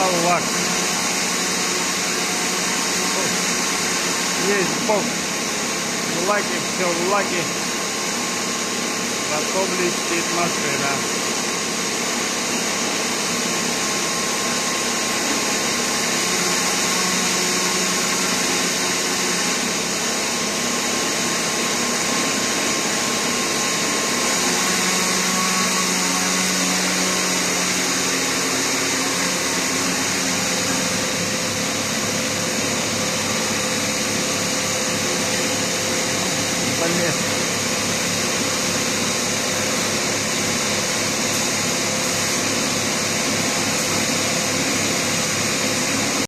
лак. Есть бог в лаке, все в лаке. Зато блестит машина. Замес.